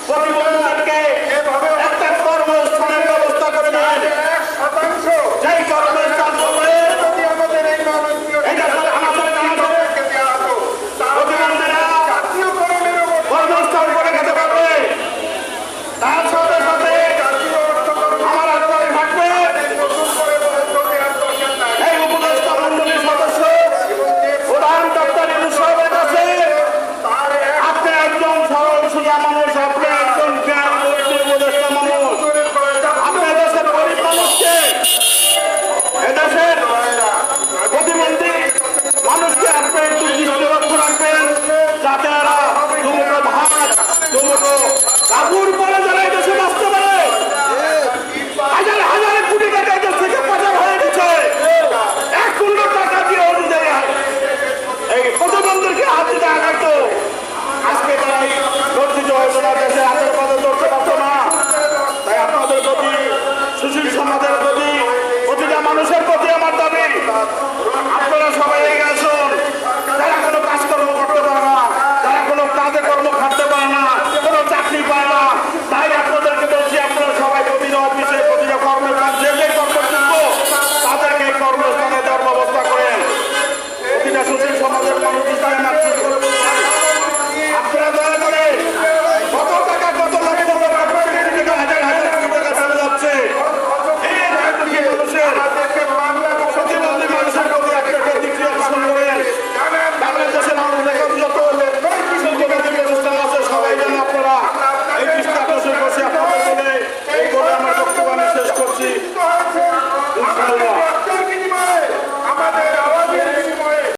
প্রতিবন্ধীদেরকে একটা কর্মস্থানের ব্যবস্থা করে দেন। যেই কর্মস্থান করবে প্রতিবন্ধীরা কর্মস্থান করে খেতে পারবে। তার সাথে সাথে আমার আগ্রহে থাকবে এই উপদেষ্টা মন্ডলীর সদস্য প্রধান ডক্টর ইউনূস সাহেবের কাছে আপনি একজন সরল সোজা মানুষ, আপনি একজন জ্ঞানবর্তী উপদেষ্টা মানুষ, আপনি এদেশের গরিব মানুষকে, এদেশের প্রতিবন্ধী মানুষকে আপনি একটু দৃষ্টি লক্ষ্য রাখবেন যাতে এরা দুমুটো ভাত দুমুটো কাপড় পরে